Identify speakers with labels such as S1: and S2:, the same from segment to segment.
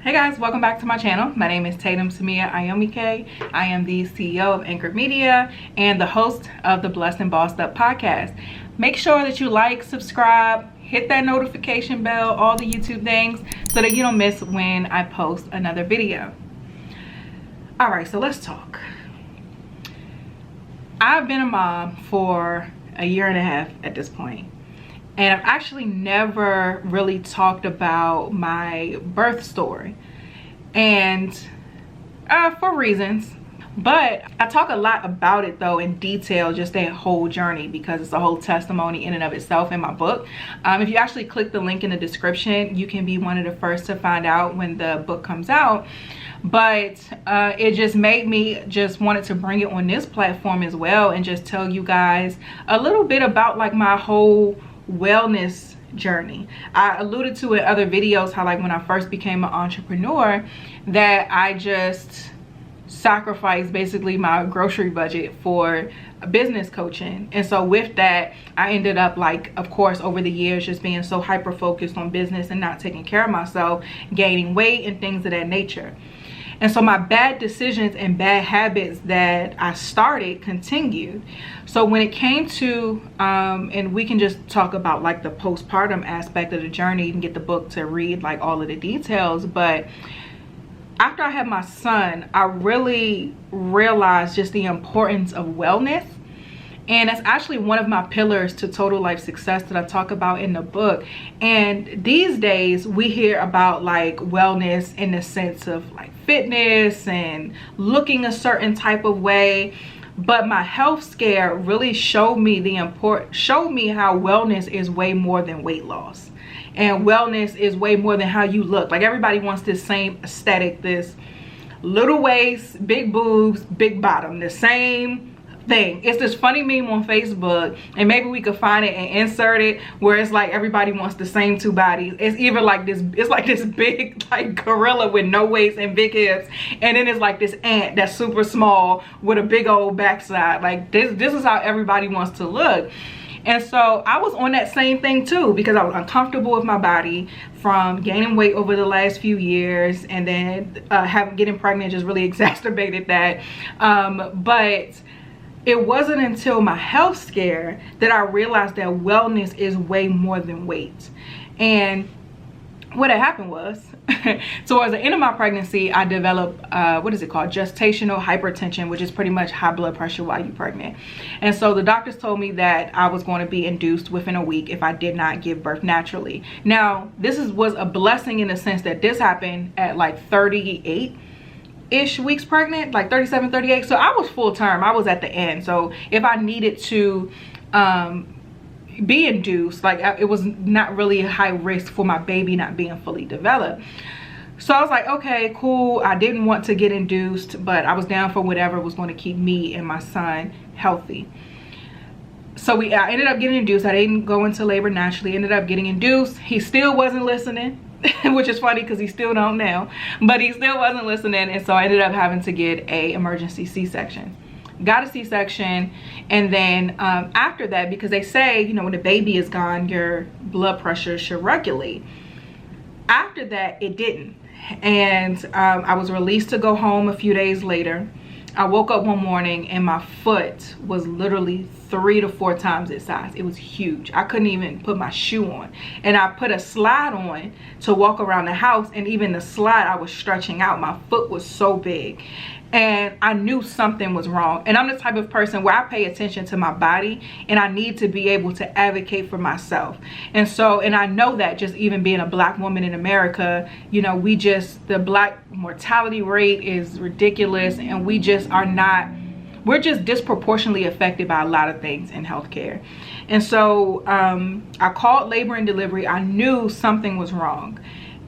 S1: Hey guys, welcome back to my channel. My name is Tatum Samia Ayomike. I am the CEO of Anchored Media and the host of the Blessed and Bossed Up podcast. Make sure that you like, subscribe, hit that notification bell, all the YouTube things, so that you don't miss when I post another video. All right, so let's talk. I've been a mom for a year and a half at this point. And I've actually never really talked about my birth story, and for reasons, but I talk a lot about it though in detail, just that whole journey, because it's a whole testimony in and of itself in my book. If you actually click the link in the description, you can be one of the first to find out when the book comes out. But it just made me just wanted to bring it on this platform as well, and just tell you guys a little bit about like my whole wellness journey. I alluded to in other videos how like when I first became an entrepreneur that I just sacrificed basically my grocery budget for business coaching. And so with that, I ended up, like, of course, over the years just being so hyper focused on business and not taking care of myself, gaining weight and things of that nature. And so my bad decisions and bad habits that I started continued. So when it came to, and we can just talk about like the postpartum aspect of the journey, you can get the book to read like all of the details. But after I had my son, I really realized just the importance of wellness. And that's actually one of my pillars to total life success that I talk about in the book. And these days we hear about like wellness in the sense of like fitness and looking a certain type of way. But my health scare really showed me how wellness is way more than weight loss. And wellness is way more than how you look. Like everybody wants this same aesthetic, this little waist, big boobs, big bottom, the same thing. It's this funny meme on Facebook, and maybe we could find it and insert it, where it's like everybody wants the same two bodies. It's either like this, it's like this big like gorilla with no waist and big hips, and then it's like this ant that's super small with a big old backside. Like this is how everybody wants to look. And so I was on that same thing too, because I was uncomfortable with my body from gaining weight over the last few years, and then getting pregnant just really exacerbated that. But it wasn't until my health scare that I realized that wellness is way more than weight. And what had happened was, towards the end of my pregnancy, I developed, what is it called? Gestational hypertension, which is pretty much high blood pressure while you're pregnant. And so the doctors told me that I was going to be induced within a week if I did not give birth naturally. Now, this was a blessing in the sense that this happened at like 38-ish weeks pregnant, like 37, 38. So I was full term. I was at the end. So if I needed to be induced, like it was not really a high risk for my baby not being fully developed. So I was like, okay, cool. I didn't want to get induced, but I was down for whatever was going to keep me and my son healthy. So I ended up getting induced. I didn't go into labor naturally. Ended up getting induced. He still wasn't listening, which is funny because he still don't now, but he still wasn't listening. And so I ended up having to get a emergency C-section. Got a C-section, and then after that, because they say, you know, when the baby is gone, your blood pressure should regulate. After that, it didn't. And I was released to go home a few days later. I woke up one morning and my foot was literally 3 to 4 times its size. It was huge. I couldn't even put my shoe on. And I put a slide on to walk around the house, and even the slide, I was stretching out. My foot was so big. And I knew something was wrong. And I'm the type of person where I pay attention to my body, and I need to be able to advocate for myself. And so, and I know that just even being a black woman in America, you know, the black mortality rate is ridiculous, and we just are not, we're just disproportionately affected by a lot of things in healthcare. And so I called labor and delivery. I knew something was wrong,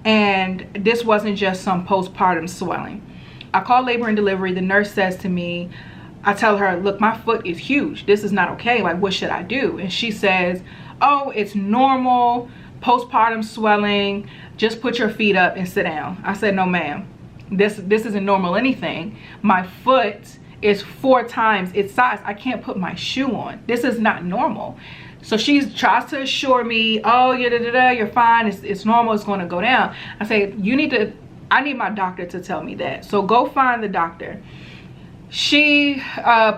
S1: and this wasn't just some postpartum swelling. I called labor and delivery. The nurse says to me, I tell her, look, my foot is huge. This is not okay. Like, what should I do? And she says, oh, it's normal, postpartum swelling. Just put your feet up and sit down. I said, no, ma'am. This isn't normal anything. My foot is 4 times its size. I can't put my shoe on. This is not normal. So she tries to assure me, oh, you're fine. It's normal. It's going to go down. I say, I need my doctor to tell me that. So go find the doctor. She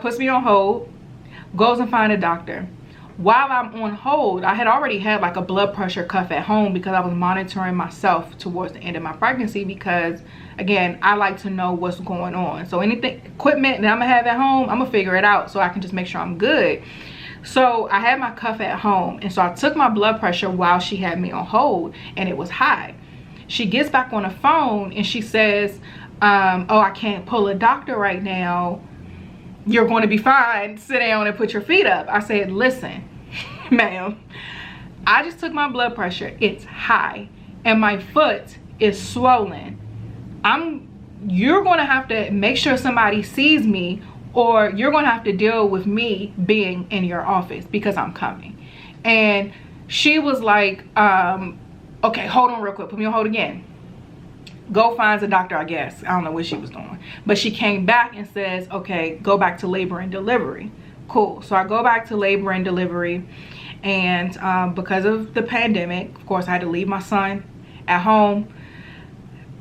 S1: puts me on hold, goes and find a doctor. While I'm on hold, I had already had like a blood pressure cuff at home because I was monitoring myself towards the end of my pregnancy, because again, I like to know what's going on. So anything, equipment that I'm gonna have at home, I'm gonna figure it out so I can just make sure I'm good. So I had my cuff at home, and so I took my blood pressure while she had me on hold, and it was high. She gets back on the phone and she says, oh, I can't pull a doctor right now. You're going to be fine. Sit down and put your feet up. I said, listen, ma'am, I just took my blood pressure. It's high and my foot is swollen. You're going to have to make sure somebody sees me, or you're going to have to deal with me being in your office because I'm coming. And she was like, okay, hold on real quick. Put me on hold again. Go finds a doctor, I guess. I don't know what she was doing. But she came back and says, okay, go back to labor and delivery. Cool. So I go back to labor and delivery. And because of the pandemic, of course, I had to leave my son at home.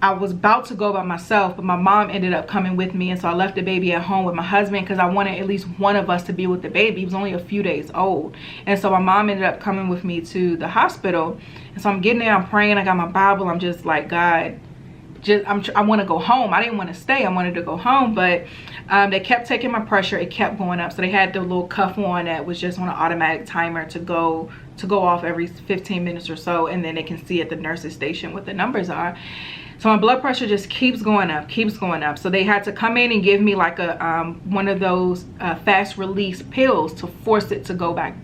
S1: I was about to go by myself, but my mom ended up coming with me. And so I left the baby at home with my husband because I wanted at least one of us to be with the baby. He was only a few days old. And so my mom ended up coming with me to the hospital. And so I'm getting there, I'm praying, I got my Bible. I'm just like, God, I want to go home. I didn't want to stay. I wanted to go home, but they kept taking my pressure. It kept going up. So they had the little cuff on that was just on an automatic timer to go off every 15 minutes or so. And then they can see at the nurse's station what the numbers are. So my blood pressure just keeps going up, keeps going up. So they had to come in and give me like a one of those fast release pills to force it to go back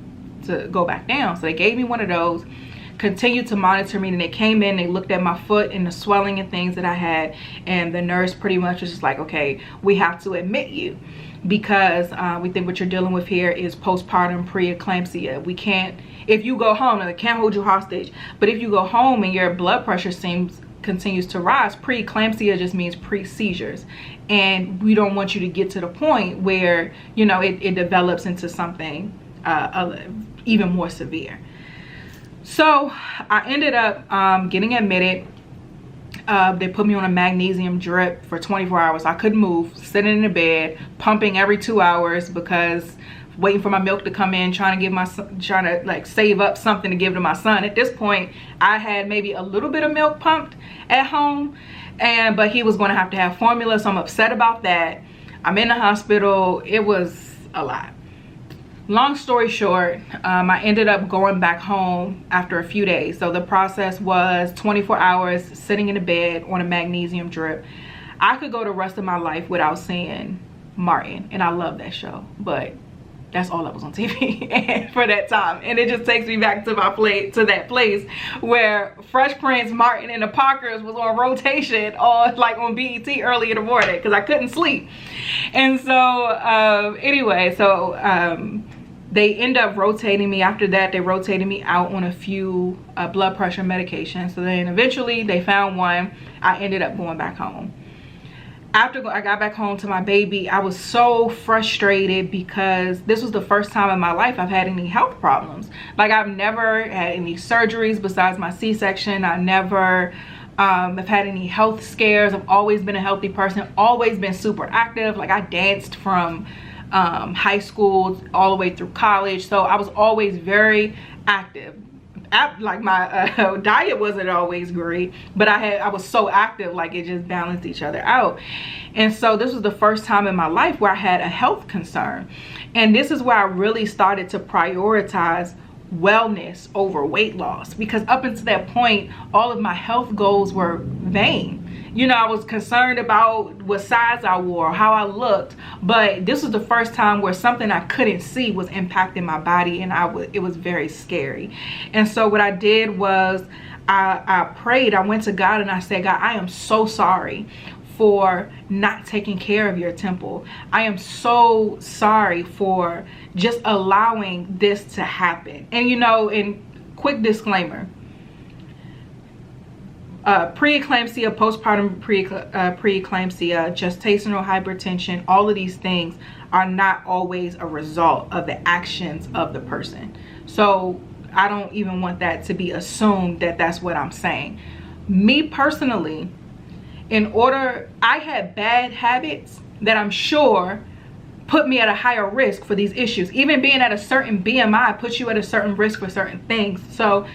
S1: down. So they gave me one of those, continued to monitor me, and they came in, they looked at my foot and the swelling and things that I had, and the nurse pretty much was just like, okay, we have to admit you because we think what you're dealing with here is postpartum preeclampsia. We can't, if you go home, they can't hold you hostage, but if you go home and your blood pressure continues to rise, preeclampsia just means pre-seizures, and we don't want you to get to the point where, you know, it develops into something even more severe. So I ended up getting admitted. They put me on a magnesium drip for 24 hours. I couldn't move, sitting in the bed, pumping every 2 hours because waiting for my milk to come in, trying to like save up something to give to my son. At this point, I had maybe a little bit of milk pumped at home, but he was going to have formula, so I'm upset about that. I'm in the hospital. It was a lot. Long story short, I ended up going back home after a few days. So the process was 24 hours sitting in the bed on a magnesium drip. I could go the rest of my life without seeing Martin, and I love that show, but that's all that was on TV for that time. And it just takes me back to that place where Fresh Prince, Martin, and the Parkers was on rotation on BET early in the morning because I couldn't sleep. And so anyway, they end up rotating me. After that, they rotated me out on a few blood pressure medications. So then eventually they found one. I ended up going back home. After I got back home to my baby, I was so frustrated because this was the first time in my life I've had any health problems. Like, I've never had any surgeries besides my C-section. I never have had any health scares. I've always been a healthy person, always been super active. Like, I danced from high school all the way through college, so I was always very active. Like, my diet wasn't always great, but I was so active, like it just balanced each other out. And so this was the first time in my life where I had a health concern, and this is where I really started to prioritize wellness over weight loss, because up until that point all of my health goals were vain. You know, I was concerned about what size I wore, how I looked, but this was the first time where something I couldn't see was impacting my body, and it was very scary. And so what I did was I prayed. I went to God and I said, God, I am so sorry for not taking care of your temple. I am so sorry for just allowing this to happen. And you know, and quick disclaimer, preeclampsia, postpartum preeclampsia, gestational hypertension, all of these things are not always a result of the actions of the person. So I don't even want that to be assumed that that's what I'm saying. Me personally, I had bad habits that I'm sure put me at a higher risk for these issues. Even being at a certain BMI puts you at a certain risk for certain things. So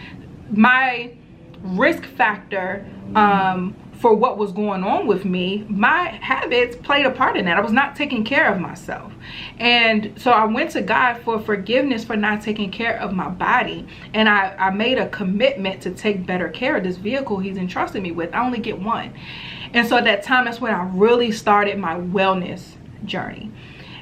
S1: my risk factor for what was going on with me, my habits played a part in that. I was not taking care of myself. And so I went to God for forgiveness for not taking care of my body. And I made a commitment to take better care of this vehicle he's entrusted me with. I only get one. And so at that time, that's when I really started my wellness journey.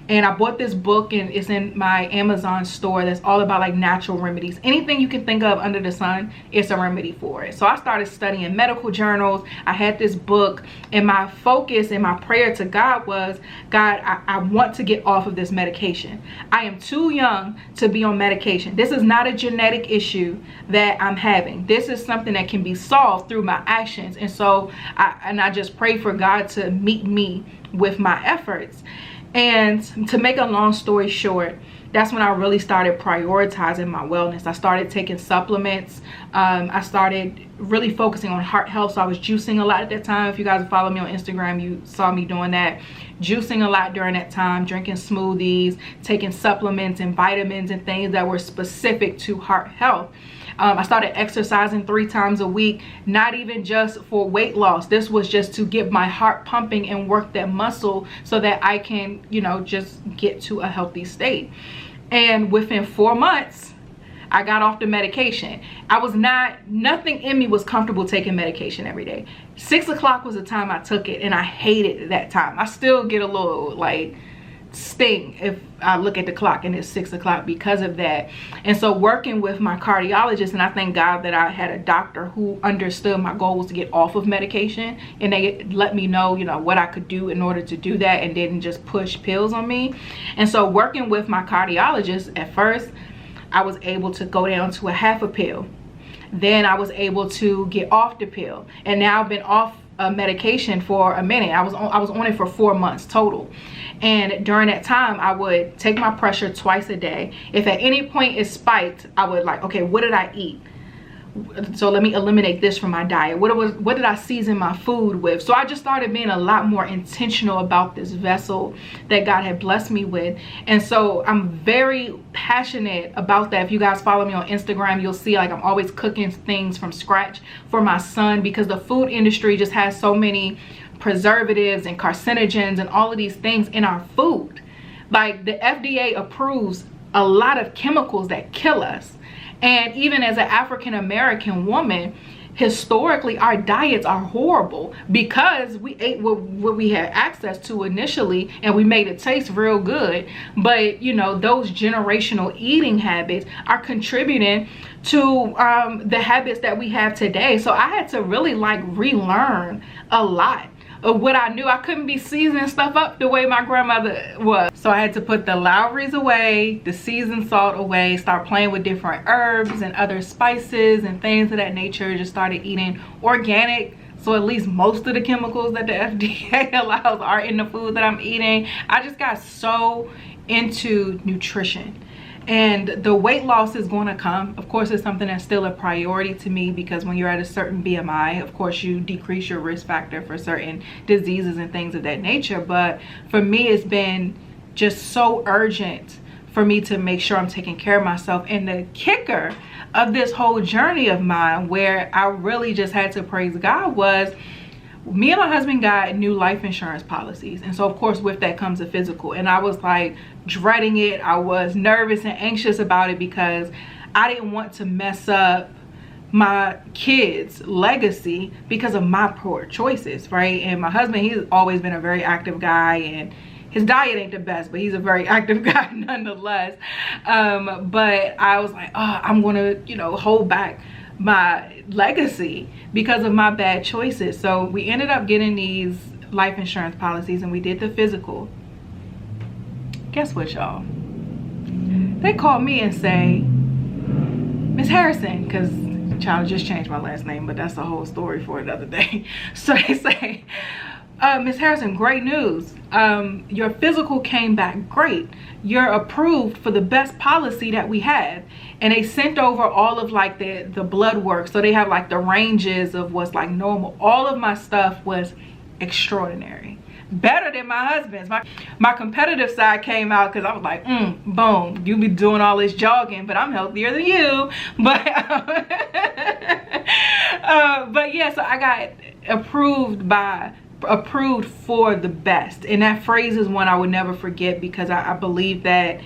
S1: And I bought this book, and it's in my Amazon store, that's all about like natural remedies. Anything you can think of under the sun, it's a remedy for it. So I started studying medical journals. I had this book, and my focus and my prayer to God was, God, I want to get off of this medication. I am too young to be on medication. This is not a genetic issue that I'm having. This is something that can be solved through my actions. And so I just pray for God to meet me with my efforts. And to make a long story short, that's when I really started prioritizing my wellness. I started taking supplements. I started really focusing on heart health. So I was juicing a lot at that time. If you guys follow me on Instagram, you saw me doing that. Juicing a lot during that time, drinking smoothies, taking supplements and vitamins and things that were specific to heart health. I started exercising 3 times a week, not even just for weight loss. This was just to get my heart pumping and work that muscle so that I can, you know, just get to a healthy state. And within 4 months, I got off the medication. Nothing in me was comfortable taking medication every day. 6 o'clock was the time I took it, and I hated that time. I still get a little like sting if I look at the clock and it's 6 o'clock because of that. And so working with my cardiologist, and I thank God that I had a doctor who understood my goal was to get off of medication, and they let me know, you know, what I could do in order to do that and didn't just push pills on me. And so working with my cardiologist, at first I was able to go down to a half a pill. Then I was able to get off the pill, and now I've been off medication for a minute. I was on it for 4 months total. And during that time, I would take my pressure twice a day. If at any point it spiked, I would like, okay, what did I eat? So let me eliminate this from my diet. What did I season my food with? So I just started being a lot more intentional about this vessel that God had blessed me with. And so I'm very passionate about that. If you guys follow me on Instagram, you'll see like I'm always cooking things from scratch for my son, because the food industry just has so many preservatives and carcinogens and all of these things in our food. Like the FDA approves a lot of chemicals that kill us. And even as an African American woman, historically our diets are horrible because we ate what we had access to initially, and we made it taste real good. But you know, those generational eating habits are contributing to the habits that we have today. So I had to really like relearn a lot of what I knew. I couldn't be seasoning stuff up the way my grandmother was. So I had to put the Lowry's away, the seasoned salt away, start playing with different herbs and other spices and things of that nature. Just started eating organic, so at least most of the chemicals that the FDA allows are in the food that I'm eating. I just got so into nutrition. And the weight loss is going to come. Of course, it's something that's still a priority to me, because when you're at a certain BMI, of course, you decrease your risk factor for certain diseases and things of that nature. But for me, it's been just so urgent for me to make sure I'm taking care of myself. And the kicker of this whole journey of mine, where I really just had to praise God, was me and my husband got new life insurance policies. And so of course with that comes a physical, and I was like dreading it. I was nervous and anxious about it because I didn't want to mess up my kids' legacy because of my poor choices, right? And my husband, he's always been a very active guy, and his diet ain't the best, but he's a very active guy nonetheless. But I was like, oh, I'm gonna, you know, hold back my legacy because of my bad choices. So we ended up getting these life insurance policies and we did the physical. Guess what, y'all? They call me and say, Miss Harrison, because child just changed my last name, but that's a whole story for another day. So they say, Miss Harrison, great news. Your physical came back great. You're approved for the best policy that we have. And they sent over all of like the blood work. So they have like the ranges of what's like normal. All of my stuff was extraordinary. Better than my husband's. My competitive side came out because I was like, boom, you be doing all this jogging, but I'm healthier than you. But but yeah, so I got approved for the best. And that phrase is one I would never forget, because I believe that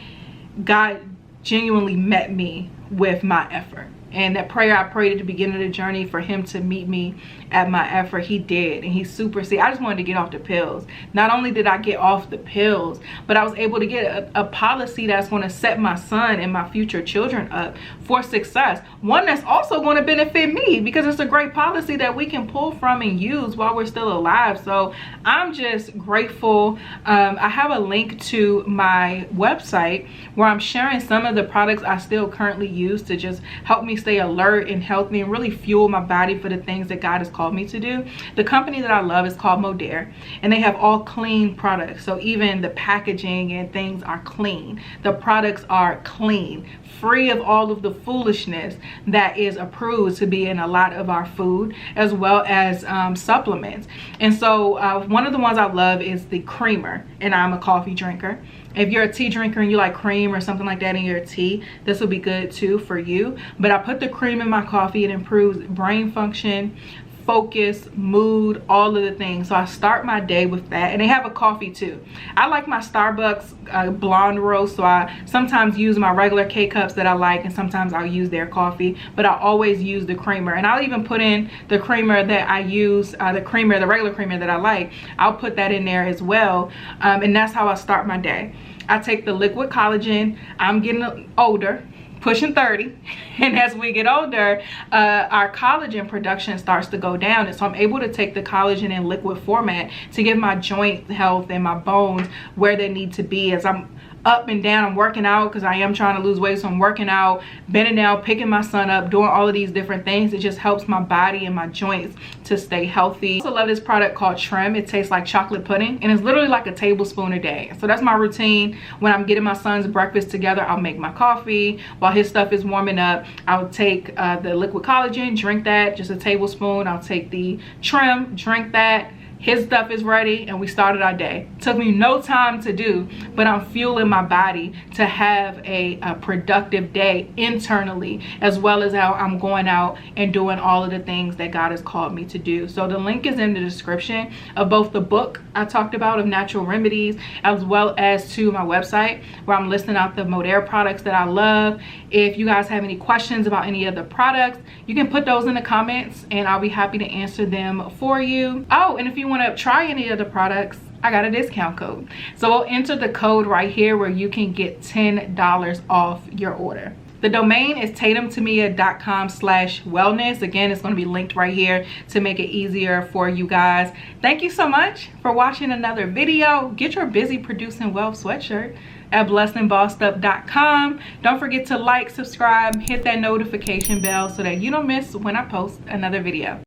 S1: God genuinely met me with my effort. And that prayer I prayed at the beginning of the journey for him to meet me at my effort, he did. And he superseded. I just wanted to get off the pills. Not only did I get off the pills, but I was able to get a policy that's going to set my son and my future children up for success. One that's also going to benefit me, because it's a great policy that we can pull from and use while we're still alive. So I'm just grateful. I have a link to my website where I'm sharing some of the products I still currently use to just help me stay alert and healthy and really fuel my body for the things that God has called me to do. The company that I love is called Modere, and they have all clean products. So even the packaging and things are clean. The products are clean, free of all of the foolishness that is approved to be in a lot of our food, as well as supplements. And so one of the ones I love is the creamer, and I'm a coffee drinker. If you're a tea drinker and you like cream or something like that in your tea, this will be good too for you. But I put the cream in my coffee. It improves brain function, focus, mood, all of the things. So I start my day with that. And they have a coffee too. I like my Starbucks blonde roast, so I sometimes use my regular K-cups that I like, and sometimes I'll use their coffee, but I always use the creamer. And I'll even put in the creamer that I use, the regular creamer that I like. I'll put that in there as well. And that's how I start my day. I take the liquid collagen. I'm getting older, pushing 30, and as we get older, our collagen production starts to go down, and so I'm able to take the collagen in liquid format to give my joint health and my bones where they need to be. As I'm up and down, I'm working out because I am trying to lose weight, so I'm working out, bending down, picking my son up, doing all of these different things. It just helps my body and my joints to stay healthy. I also love this product called Trim. It tastes like chocolate pudding, and it's literally like a tablespoon a day. So that's my routine. When I'm getting my son's breakfast together, I'll make my coffee while his stuff is warming up. I'll take the liquid collagen, drink that, just a tablespoon. I'll take the Trim, drink that. His stuff is ready, and we started our day. Took me no time to do, but I'm fueling my body to have a productive day internally, as well as how I'm going out and doing all of the things that God has called me to do. So the link is in the description of both the book I talked about of natural remedies, as well as to my website where I'm listing out the Modere products that I love. If you guys have any questions about any of the products, you can put those in the comments and I'll be happy to answer them for you. Oh, and if you want to try any of the products, I got a discount code. So we'll enter the code right here where you can get $10 off your order. The domain is tatumtamia.com/wellness. Again, it's going to be linked right here to make it easier for you guys. Thank you so much for watching another video. Get your Busy Producing Wealth sweatshirt at blessedandbossedup.com. Don't forget to like, subscribe, hit that notification bell so that you don't miss when I post another video.